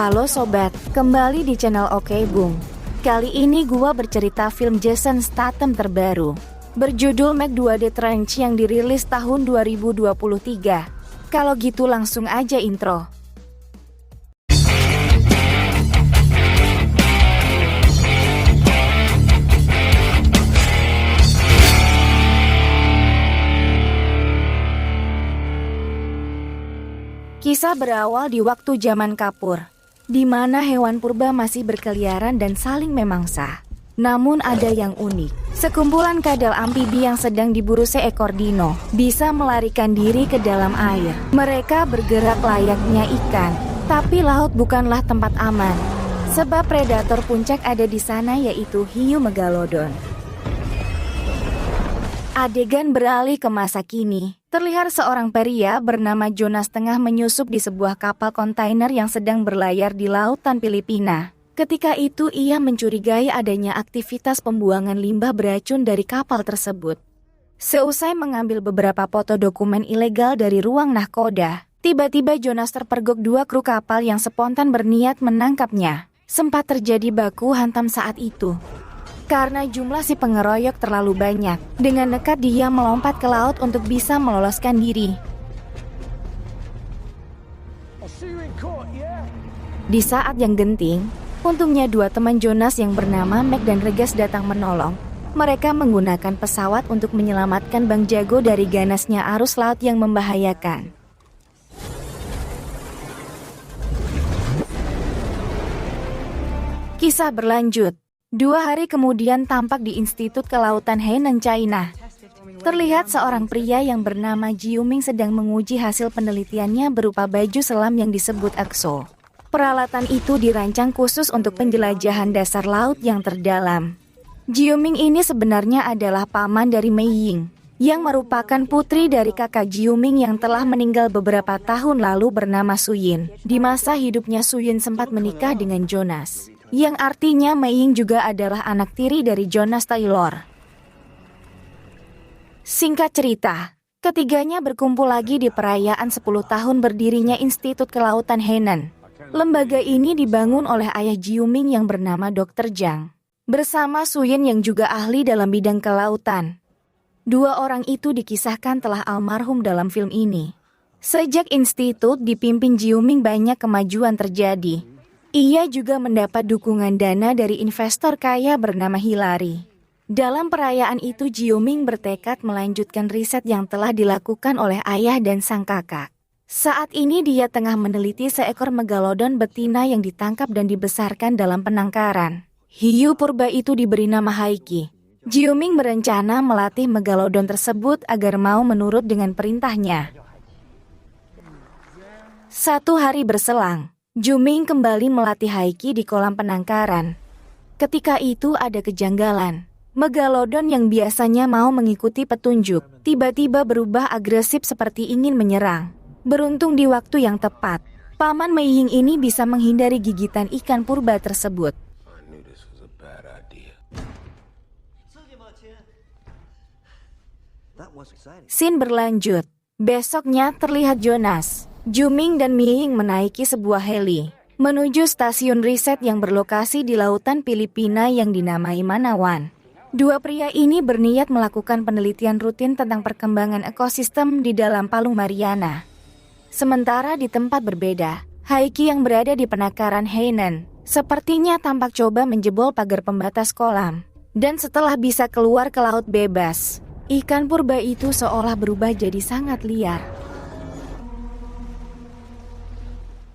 Halo sobat, kembali di channel Oke Bung. Kali ini gua bercerita film Jason Statham terbaru, berjudul Meg 2D Trench yang dirilis tahun 2023. Kalau gitu langsung aja intro. Kisah berawal di waktu zaman kapur, di mana hewan purba masih berkeliaran dan saling memangsa. Namun ada yang unik, sekumpulan kadal amfibi yang sedang diburu seekor dino bisa melarikan diri ke dalam air. Mereka bergerak layaknya ikan, tapi laut bukanlah tempat aman, sebab predator puncak ada di sana, yaitu hiu megalodon. Adegan beralih ke masa kini. Terlihat seorang pria bernama Jonas tengah menyusup di sebuah kapal kontainer yang sedang berlayar di lautan Filipina. Ketika itu ia mencurigai adanya aktivitas pembuangan limbah beracun dari kapal tersebut. Seusai mengambil beberapa foto dokumen ilegal dari ruang nahkoda, tiba-tiba Jonas terpergok dua kru kapal yang spontan berniat menangkapnya. Sempat terjadi baku hantam saat itu. Karena jumlah si pengeroyok terlalu banyak, dengan nekat dia melompat ke laut untuk bisa meloloskan diri. Di saat yang genting, untungnya dua teman Jonas yang bernama Meg dan Regas datang menolong. Mereka menggunakan pesawat untuk menyelamatkan Bang Jago dari ganasnya arus laut yang membahayakan. Kisah berlanjut. 2 hari kemudian tampak di Institut Kelautan Hainan, China. Terlihat seorang pria yang bernama Jiuming sedang menguji hasil penelitiannya berupa baju selam yang disebut EXO. Peralatan itu dirancang khusus untuk penjelajahan dasar laut yang terdalam. Jiuming ini sebenarnya adalah paman dari Mei Ying, yang merupakan putri dari kakak Jiuming yang telah meninggal beberapa tahun lalu bernama Suyin. Di masa hidupnya Suyin sempat menikah dengan Jonas, yang artinya Mei Ying juga adalah anak tiri dari Jonas Taylor. Singkat cerita, ketiganya berkumpul lagi di perayaan 10 tahun berdirinya Institut Kelautan Hainan. Lembaga ini dibangun oleh ayah Jiuming yang bernama Dr. Zhang, bersama Suyin yang juga ahli dalam bidang kelautan. Dua orang itu dikisahkan telah almarhum dalam film ini. Sejak institut dipimpin Jiuming banyak kemajuan terjadi. Ia juga mendapat dukungan dana dari investor kaya bernama Hilary. Dalam perayaan itu Jiuming bertekad melanjutkan riset yang telah dilakukan oleh ayah dan sang kakak. Saat ini dia tengah meneliti seekor megalodon betina yang ditangkap dan dibesarkan dalam penangkaran. Hiu purba itu diberi nama Haiki. Jiuming berencana melatih megalodon tersebut agar mau menurut dengan perintahnya. 1 hari berselang, Jiuming kembali melatih Haiki di kolam penangkaran. Ketika itu ada kejanggalan. Megalodon yang biasanya mau mengikuti petunjuk, tiba-tiba berubah agresif seperti ingin menyerang. Beruntung di waktu yang tepat, paman Mei Ying ini bisa menghindari gigitan ikan purba tersebut. Scene berlanjut. Besoknya terlihat Jonas, Jiuming dan Mei Ying menaiki sebuah heli menuju stasiun riset yang berlokasi di lautan Filipina yang dinamai Manawan. Dua pria ini berniat melakukan penelitian rutin tentang perkembangan ekosistem di dalam Palung Mariana. Sementara di tempat berbeda, Haiki yang berada di penangkaran Hainan sepertinya tampak coba menjebol pagar pembatas kolam. Dan setelah bisa keluar ke laut bebas, ikan purba itu seolah berubah jadi sangat liar.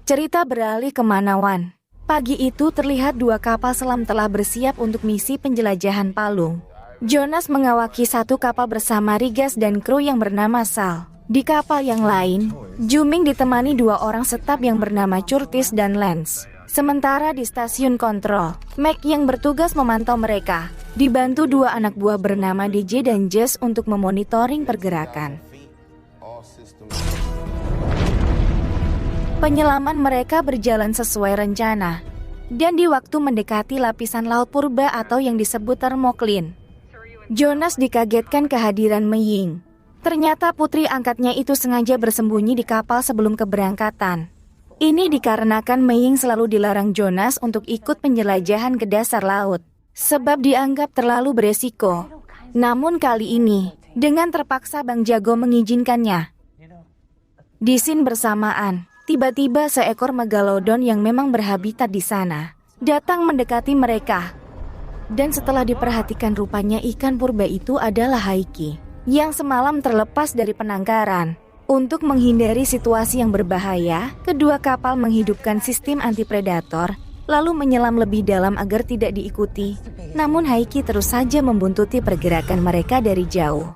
Cerita beralih ke Manawan. Pagi itu terlihat 2 kapal selam telah bersiap untuk misi penjelajahan Palung. Jonas mengawaki 1 kapal bersama Regas dan kru yang bernama Sal. Di kapal yang lain, Jiuming ditemani 2 orang staf yang bernama Curtis dan Lance. Sementara di stasiun kontrol, Meg yang bertugas memantau mereka, dibantu 2 anak buah bernama DJ dan Jess untuk memonitoring pergerakan. Penyelaman mereka berjalan sesuai rencana, dan di waktu mendekati lapisan laut purba atau yang disebut termoklin, Jonas dikagetkan kehadiran Mei Ying. Ternyata putri angkatnya itu sengaja bersembunyi di kapal sebelum keberangkatan. Ini dikarenakan Mei selalu dilarang Jonas untuk ikut penjelajahan ke dasar laut, sebab dianggap terlalu beresiko. Namun kali ini, dengan terpaksa Bang Jago mengizinkannya. Di scene bersamaan, tiba-tiba seekor megalodon yang memang berhabitat di sana datang mendekati mereka. Dan setelah diperhatikan rupanya ikan purba itu adalah Haiki, yang semalam terlepas dari penangkaran. Untuk menghindari situasi yang berbahaya, kedua kapal menghidupkan sistem anti-predator, lalu menyelam lebih dalam agar tidak diikuti. Namun Haiki terus saja membuntuti pergerakan mereka dari jauh.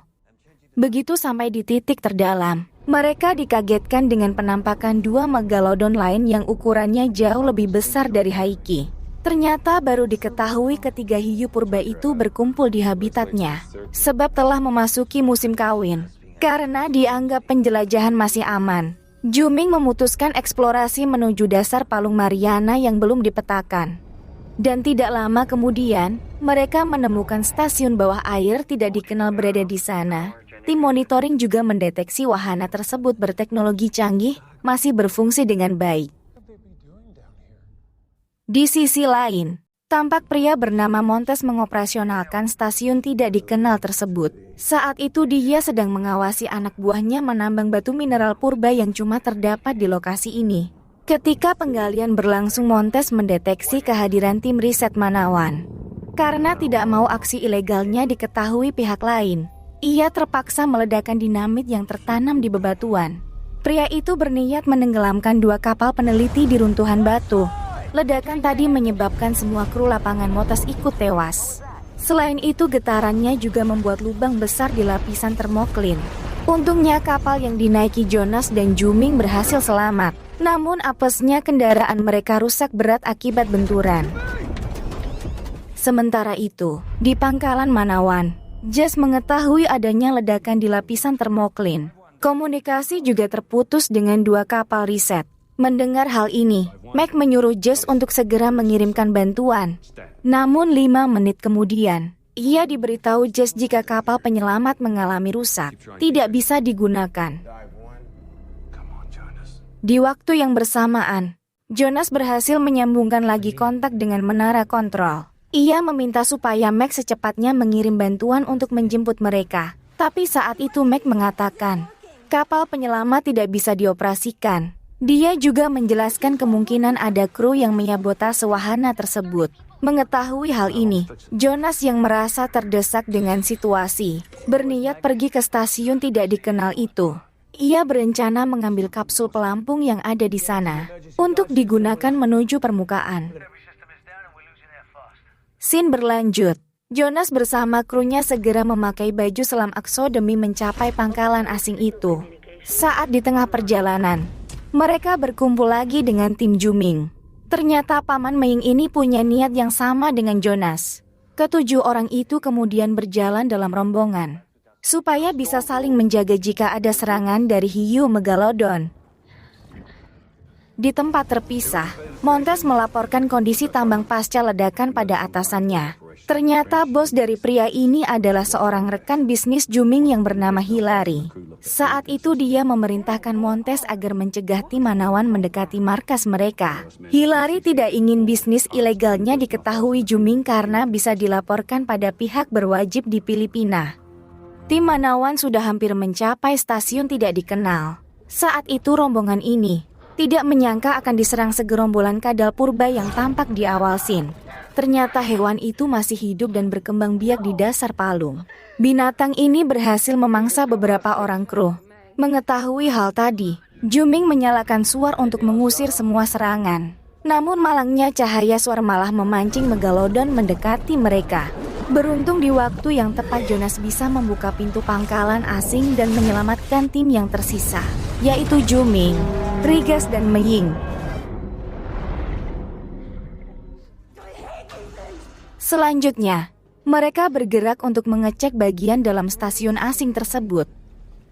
Begitu sampai di titik terdalam, mereka dikagetkan dengan penampakan dua megalodon lain yang ukurannya jauh lebih besar dari Haiki. Ternyata baru diketahui ketiga hiu purba itu berkumpul di habitatnya, sebab telah memasuki musim kawin. Karena dianggap penjelajahan masih aman, Juming memutuskan eksplorasi menuju dasar Palung Mariana yang belum dipetakan. Dan tidak lama kemudian, mereka menemukan stasiun bawah air tidak dikenal berada di sana. Tim monitoring juga mendeteksi wahana tersebut berteknologi canggih, masih berfungsi dengan baik. Di sisi lain, tampak pria bernama Montes mengoperasionalkan stasiun tidak dikenal tersebut. Saat itu dia sedang mengawasi anak buahnya menambang batu mineral purba yang cuma terdapat di lokasi ini. Ketika penggalian berlangsung, Montes mendeteksi kehadiran tim riset Manawan. Karena tidak mau aksi ilegalnya diketahui pihak lain, ia terpaksa meledakkan dinamit yang tertanam di bebatuan. Pria itu berniat menenggelamkan dua kapal peneliti di runtuhan batu. Ledakan tadi menyebabkan semua kru lapangan Montes ikut tewas. Selain itu, getarannya juga membuat lubang besar di lapisan termoklin. Untungnya kapal yang dinaiki Jonas dan Juming berhasil selamat. Namun apesnya kendaraan mereka rusak berat akibat benturan. Sementara itu, di pangkalan Manawan, Jess mengetahui adanya ledakan di lapisan termoklin. Komunikasi juga terputus dengan dua kapal riset. Mendengar hal ini, Mac menyuruh Jess untuk segera mengirimkan bantuan. Namun 5 menit kemudian, ia diberitahu Jess jika kapal penyelamat mengalami rusak, tidak bisa digunakan. Di waktu yang bersamaan, Jonas berhasil menyambungkan lagi kontak dengan menara kontrol. Ia meminta supaya Mac secepatnya mengirim bantuan untuk menjemput mereka. Tapi saat itu Mac mengatakan, kapal penyelamat tidak bisa dioperasikan. Dia juga menjelaskan kemungkinan ada kru yang menyabotase wahana tersebut. Mengetahui hal ini, Jonas yang merasa terdesak dengan situasi, berniat pergi ke stasiun tidak dikenal itu. Ia berencana mengambil kapsul pelampung yang ada di sana untuk digunakan menuju permukaan. Scene berlanjut. Jonas bersama krunya segera memakai baju selam Akso demi mencapai pangkalan asing itu. Saat di tengah perjalanan, mereka berkumpul lagi dengan tim Juming. Ternyata Paman Meing ini punya niat yang sama dengan Jonas. Ketujuh orang itu kemudian berjalan dalam rombongan, supaya bisa saling menjaga jika ada serangan dari hiu megalodon. Di tempat terpisah, Montes melaporkan kondisi tambang pasca ledakan pada atasannya. Ternyata bos dari pria ini adalah seorang rekan bisnis Juming yang bernama Hilary. Saat itu dia memerintahkan Montes agar mencegah tim Manawan mendekati markas mereka. Hilary tidak ingin bisnis ilegalnya diketahui Juming karena bisa dilaporkan pada pihak berwajib di Filipina. Tim Manawan sudah hampir mencapai stasiun tidak dikenal. Saat itu rombongan ini tidak menyangka akan diserang segerombolan kadal purba yang tampak di awal scene. Ternyata hewan itu masih hidup dan berkembang biak di dasar palung. Binatang ini berhasil memangsa beberapa orang kru. Mengetahui hal tadi, Juming menyalakan suar untuk mengusir semua serangan. Namun malangnya cahaya suar malah memancing megalodon mendekati mereka. Beruntung di waktu yang tepat Jonas bisa membuka pintu pangkalan asing dan menyelamatkan tim yang tersisa, yaitu Juming, Rigas dan Meying. Selanjutnya, mereka bergerak untuk mengecek bagian dalam stasiun asing tersebut.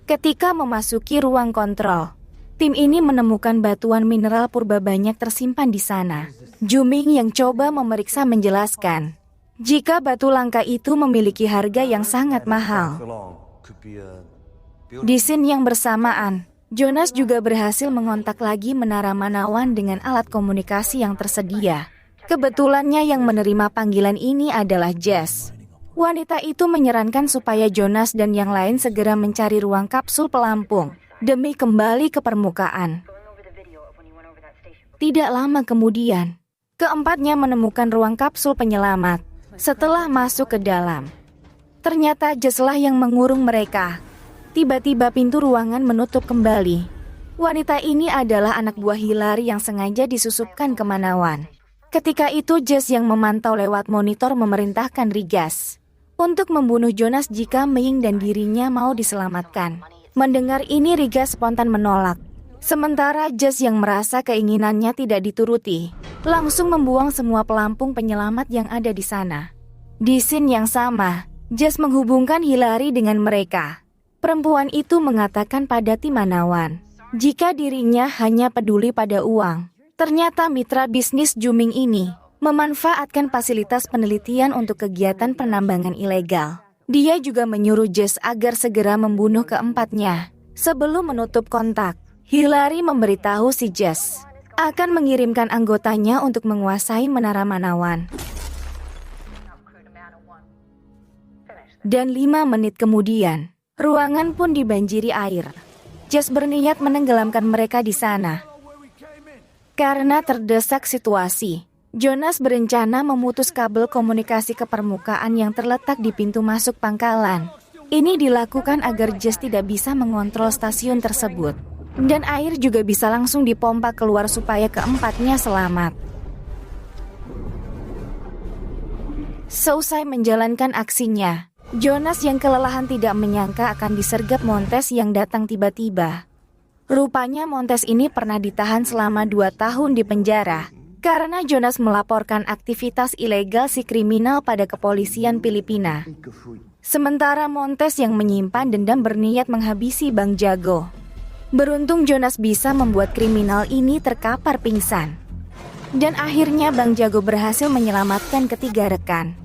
Ketika memasuki ruang kontrol, tim ini menemukan batuan mineral purba banyak tersimpan di sana. Juming yang coba memeriksa menjelaskan, jika batu langka itu memiliki harga yang sangat mahal. Di scene yang bersamaan, Jonas juga berhasil mengontak lagi Menara Manawan dengan alat komunikasi yang tersedia. Kebetulannya yang menerima panggilan ini adalah Jess. Wanita itu menyarankan supaya Jonas dan yang lain segera mencari ruang kapsul pelampung demi kembali ke permukaan. Tidak lama kemudian, keempatnya menemukan ruang kapsul penyelamat. Setelah masuk ke dalam, ternyata Jess-lah yang mengurung mereka. Tiba-tiba pintu ruangan menutup kembali. Wanita ini adalah anak buah Hillary yang sengaja disusupkan ke Manawan. Ketika itu Jess yang memantau lewat monitor memerintahkan Rigas untuk membunuh Jonas jika Ming dan dirinya mau diselamatkan. Mendengar ini Rigas spontan menolak. Sementara Jess yang merasa keinginannya tidak dituruti, langsung membuang semua pelampung penyelamat yang ada di sana. Di scene yang sama, Jess menghubungkan Hillary dengan mereka. Perempuan itu mengatakan pada tim Manawan, jika dirinya hanya peduli pada uang. Ternyata mitra bisnis Juming ini memanfaatkan fasilitas penelitian untuk kegiatan penambangan ilegal. Dia juga menyuruh Jess agar segera membunuh keempatnya. Sebelum menutup kontak, Hillary memberitahu si Jess akan mengirimkan anggotanya untuk menguasai Menara Manawan. Dan 5 menit kemudian, ruangan pun dibanjiri air. Jess berniat menenggelamkan mereka di sana. Karena terdesak situasi, Jonas berencana memutus kabel komunikasi ke permukaan yang terletak di pintu masuk pangkalan. Ini dilakukan agar Jess tidak bisa mengontrol stasiun tersebut. Dan air juga bisa langsung dipompa keluar supaya keempatnya selamat. Seusai menjalankan aksinya, Jonas yang kelelahan tidak menyangka akan disergap Montes yang datang tiba-tiba. Rupanya Montes ini pernah ditahan selama 2 tahun di penjara karena Jonas melaporkan aktivitas ilegal si kriminal pada kepolisian Filipina. Sementara Montes yang menyimpan dendam berniat menghabisi Bang Jago. Beruntung Jonas bisa membuat kriminal ini terkapar pingsan. Dan akhirnya Bang Jago berhasil menyelamatkan ketiga rekan.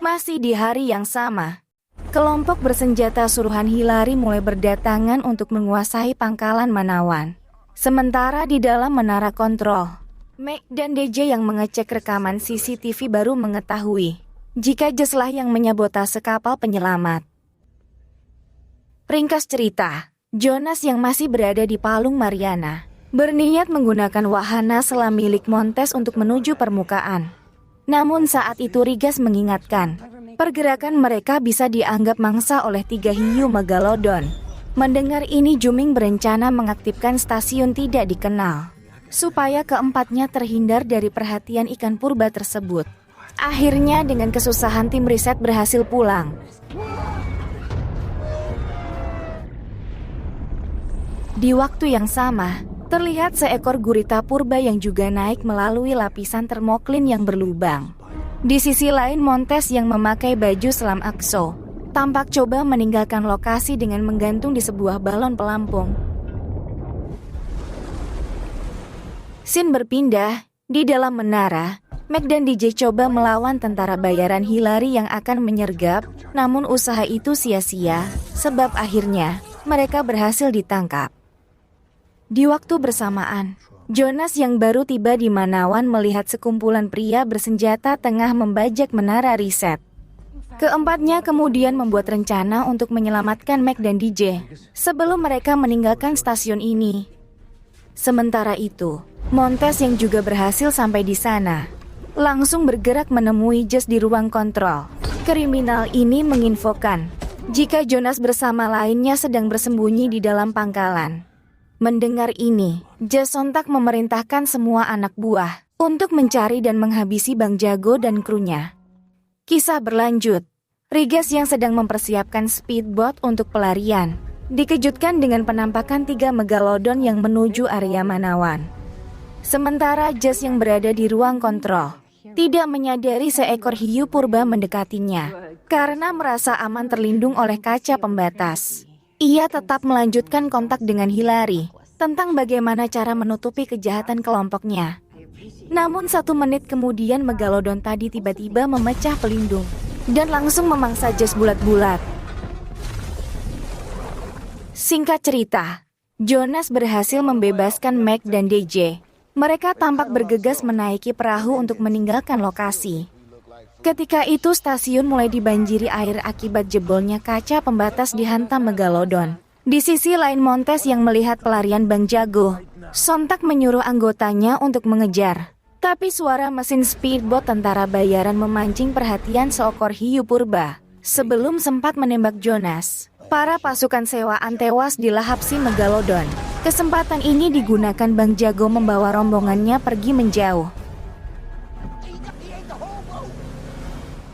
Masih di hari yang sama, kelompok bersenjata suruhan Hillary mulai berdatangan untuk menguasai pangkalan Manawan. Sementara di dalam menara kontrol, Meg dan DJ yang mengecek rekaman CCTV baru mengetahui jika Jess-lah yang menyabotase kapal penyelamat. Ringkas cerita, Jonas yang masih berada di Palung Mariana berniat menggunakan wahana selam milik Montes untuk menuju permukaan. Namun saat itu Rigas mengingatkan, pergerakan mereka bisa dianggap mangsa oleh 3 hiu megalodon. Mendengar ini Juming berencana mengaktifkan stasiun tidak dikenal, supaya keempatnya terhindar dari perhatian ikan purba tersebut. Akhirnya dengan kesusahan tim riset berhasil pulang. Di waktu yang sama, terlihat seekor gurita purba yang juga naik melalui lapisan termoklin yang berlubang. Di sisi lain Montes yang memakai baju selam Akso tampak coba meninggalkan lokasi dengan menggantung di sebuah balon pelampung. Scene berpindah, di dalam menara, Meg dan DJ coba melawan tentara bayaran Hillary yang akan menyergap, namun usaha itu sia-sia, sebab akhirnya mereka berhasil ditangkap. Di waktu bersamaan, Jonas yang baru tiba di Manawan melihat sekumpulan pria bersenjata tengah membajak menara riset. Keempatnya kemudian membuat rencana untuk menyelamatkan Meg dan DJ sebelum mereka meninggalkan stasiun ini. Sementara itu, Montes yang juga berhasil sampai di sana, langsung bergerak menemui Jess di ruang kontrol. Kriminal ini menginfokan jika Jonas bersama lainnya sedang bersembunyi di dalam pangkalan. Mendengar ini, Jess sontak memerintahkan semua anak buah untuk mencari dan menghabisi Bang Jago dan krunya. Kisah berlanjut. Rigas yang sedang mempersiapkan speedboat untuk pelarian dikejutkan dengan penampakan 3 megalodon yang menuju area Manawan. Sementara Jess yang berada di ruang kontrol tidak menyadari seekor hiu purba mendekatinya karena merasa aman terlindung oleh kaca pembatas. Ia tetap melanjutkan kontak dengan Hillary, tentang bagaimana cara menutupi kejahatan kelompoknya. Namun 1 menit kemudian Megalodon tadi tiba-tiba memecah pelindung dan langsung memangsa jas bulat-bulat. Singkat cerita, Jonas berhasil membebaskan Mac dan DJ. Mereka tampak bergegas menaiki perahu untuk meninggalkan lokasi. Ketika itu stasiun mulai dibanjiri air akibat jebolnya kaca pembatas dihantam Megalodon. Di sisi lain Montes yang melihat pelarian Bang Jago, sontak menyuruh anggotanya untuk mengejar. Tapi suara mesin speedboat tentara bayaran memancing perhatian seekor hiu purba. Sebelum sempat menembak Jonas, para pasukan sewaan tewas dilahap si Megalodon. Kesempatan ini digunakan Bang Jago membawa rombongannya pergi menjauh.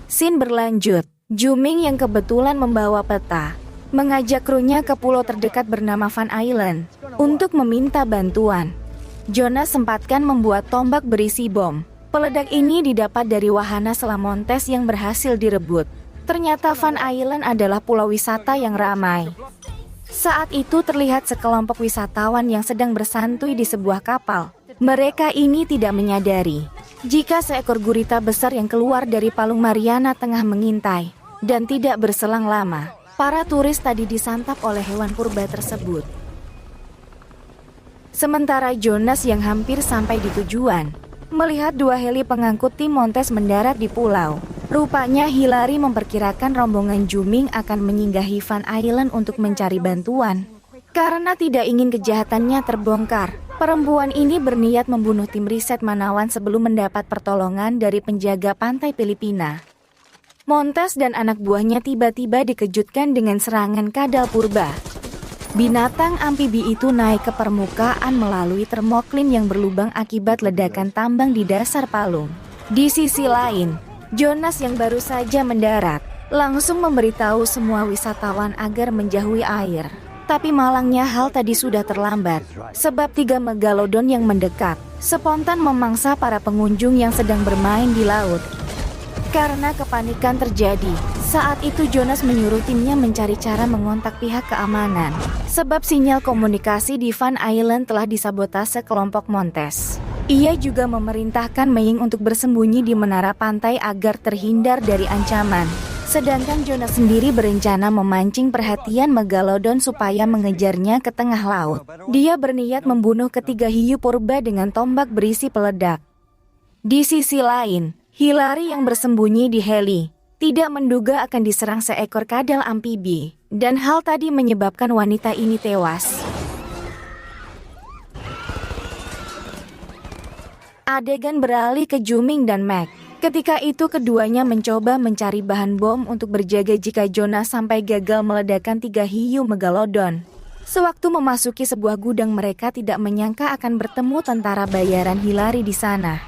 Scene berlanjut. Juming yang kebetulan membawa peta mengajak krunya ke pulau terdekat bernama Van Island untuk meminta bantuan. Jonas sempatkan membuat tombak berisi bom. Peledak ini didapat dari wahana selam Montes yang berhasil direbut. Ternyata Van Island adalah pulau wisata yang ramai. Saat itu terlihat sekelompok wisatawan yang sedang bersantuy di sebuah kapal. Mereka ini tidak menyadari jika seekor gurita besar yang keluar dari Palung Mariana tengah mengintai. Dan tidak berselang lama, para turis tadi disantap oleh hewan purba tersebut. Sementara Jonas yang hampir sampai di tujuan, melihat 2 heli pengangkut tim Montes mendarat di pulau. Rupanya Hillary memperkirakan rombongan Juming akan menyinggahi Van Island untuk mencari bantuan. Karena tidak ingin kejahatannya terbongkar, perempuan ini berniat membunuh tim riset Manawan sebelum mendapat pertolongan dari penjaga pantai Filipina. Montes dan anak buahnya tiba-tiba dikejutkan dengan serangan kadal purba. Binatang amfibi itu naik ke permukaan melalui termoklin yang berlubang akibat ledakan tambang di dasar palung. Di sisi lain, Jonas yang baru saja mendarat langsung memberitahu semua wisatawan agar menjauhi air. Tapi malangnya hal tadi sudah terlambat, sebab 3 Megalodon yang mendekat spontan memangsa para pengunjung yang sedang bermain di laut. Karena kepanikan terjadi, saat itu Jonas menyuruh timnya mencari cara mengontak pihak keamanan, sebab sinyal komunikasi di Van Island telah disabotase kelompok Montes. Ia juga memerintahkan Meiying untuk bersembunyi di menara pantai agar terhindar dari ancaman. Sedangkan Jonas sendiri berencana memancing perhatian Megalodon supaya mengejarnya ke tengah laut. Dia berniat membunuh ketiga hiu purba dengan tombak berisi peledak. Di sisi lain, Hillary yang bersembunyi di heli tidak menduga akan diserang seekor kadal amfibi, dan hal tadi menyebabkan wanita ini tewas. Adegan beralih ke Juming dan Mac. Ketika itu keduanya mencoba mencari bahan bom untuk berjaga jika Jonas sampai gagal meledakkan 3 hiu Megalodon. Sewaktu memasuki sebuah gudang mereka tidak menyangka akan bertemu tentara bayaran Hillary di sana.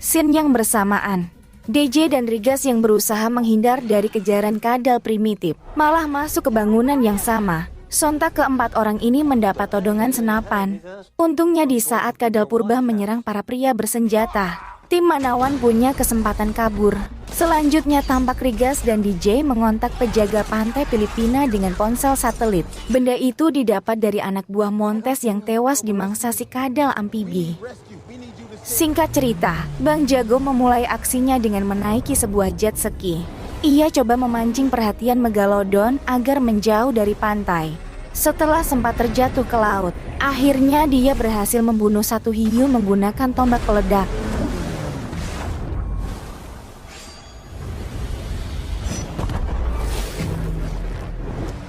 Scene yang bersamaan, DJ dan Rigas yang berusaha menghindar dari kejaran kadal primitif malah masuk ke bangunan yang sama. Sontak keempat orang ini mendapat todongan senapan. Untungnya di saat kadal purba menyerang para pria bersenjata, tim Manawan punya kesempatan kabur. Selanjutnya tampak Rigas dan DJ mengontak penjaga pantai Filipina dengan ponsel satelit. Benda itu didapat dari anak buah Montes yang tewas dimangsa si kadal amfibi. Singkat cerita, Bang Jago memulai aksinya dengan menaiki sebuah jet ski. Ia coba memancing perhatian Megalodon agar menjauh dari pantai. Setelah sempat terjatuh ke laut, akhirnya dia berhasil membunuh 1 hiu menggunakan tombak peledak.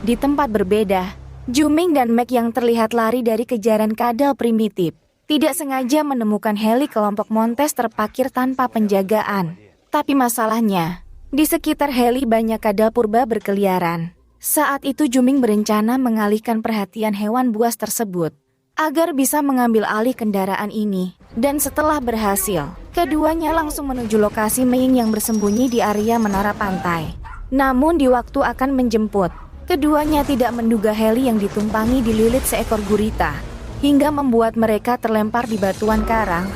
Di tempat berbeda, Juming dan Mac yang terlihat lari dari kejaran kadal primitif tidak sengaja menemukan heli kelompok Montes terparkir tanpa penjagaan. Tapi masalahnya, di sekitar heli banyak kadal purba berkeliaran. Saat itu Juming berencana mengalihkan perhatian hewan buas tersebut agar bisa mengambil alih kendaraan ini. Dan setelah berhasil, keduanya langsung menuju lokasi Meiying yang bersembunyi di area menara pantai. Namun di waktu akan menjemput, keduanya tidak menduga heli yang ditumpangi dililit seekor gurita, hingga membuat mereka terlempar di batuan karang.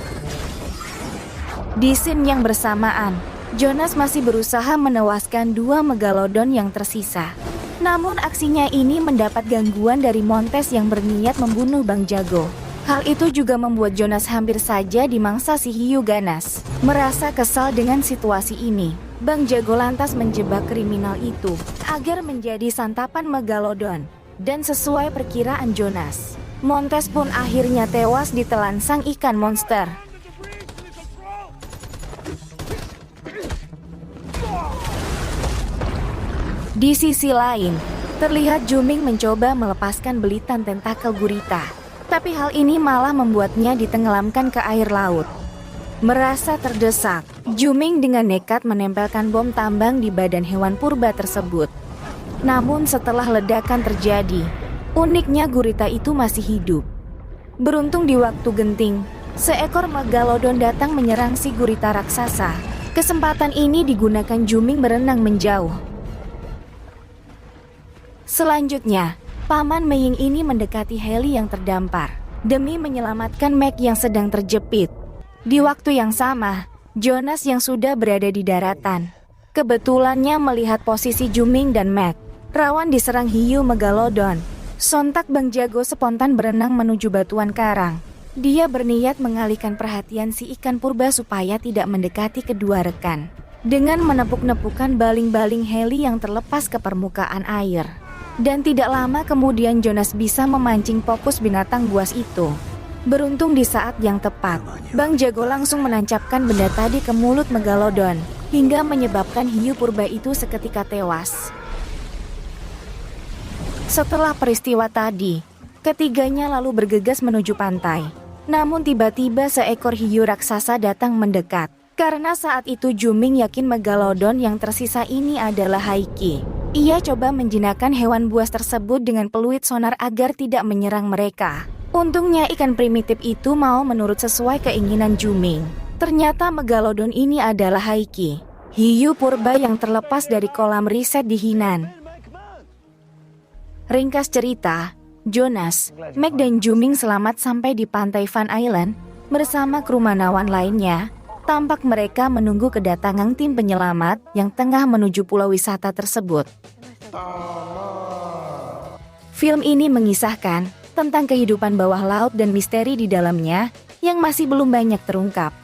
Di scene yang bersamaan, Jonas masih berusaha menewaskan 2 Megalodon yang tersisa. Namun aksinya ini mendapat gangguan dari Montes yang berniat membunuh Bang Jago. Hal itu juga membuat Jonas hampir saja dimangsa si hiu ganas. Merasa kesal dengan situasi ini, Bang Jago lantas menjebak kriminal itu agar menjadi santapan Megalodon. Dan sesuai perkiraan Jonas, Montes pun akhirnya tewas ditelan sang ikan monster. Di sisi lain, terlihat Juming mencoba melepaskan belitan tentakel gurita. Tapi hal ini malah membuatnya ditenggelamkan ke air laut. Merasa terdesak, Juming dengan nekat menempelkan bom tambang di badan hewan purba tersebut. Namun setelah ledakan terjadi, uniknya gurita itu masih hidup. Beruntung di waktu genting, seekor Megalodon datang menyerang si gurita raksasa. Kesempatan ini digunakan Juming berenang menjauh. Selanjutnya, Paman Meiying ini mendekati heli yang terdampar demi menyelamatkan Meg yang sedang terjepit. Di waktu yang sama, Jonas yang sudah berada di daratan kebetulannya melihat posisi Juming dan Meg rawan diserang hiu Megalodon. Sontak Bang Jago spontan berenang menuju batuan karang. Dia berniat mengalihkan perhatian si ikan purba supaya tidak mendekati kedua rekan dengan menepuk-nepukkan baling-baling heli yang terlepas ke permukaan air. Dan tidak lama kemudian Jonas bisa memancing fokus binatang buas itu. Beruntung di saat yang tepat, Bang Jago langsung menancapkan benda tadi ke mulut Megalodon hingga menyebabkan hiu purba itu seketika tewas. Setelah peristiwa tadi, ketiganya lalu bergegas menuju pantai. Namun tiba-tiba seekor hiu raksasa datang mendekat. Karena saat itu Juming yakin Megalodon yang tersisa ini adalah Haiki. Ia coba menjinakkan hewan buas tersebut dengan peluit sonar agar tidak menyerang mereka. Untungnya ikan primitif itu mau menurut sesuai keinginan Juming. Ternyata Megalodon ini adalah Haiki, hiu purba yang terlepas dari kolam riset di Hinan. Ringkas cerita, Jonas, Meg dan Juming selamat sampai di pantai Van Island bersama kru manawan lainnya. Tampak mereka menunggu kedatangan tim penyelamat yang tengah menuju pulau wisata tersebut. Film ini mengisahkan tentang kehidupan bawah laut dan misteri di dalamnya yang masih belum banyak terungkap.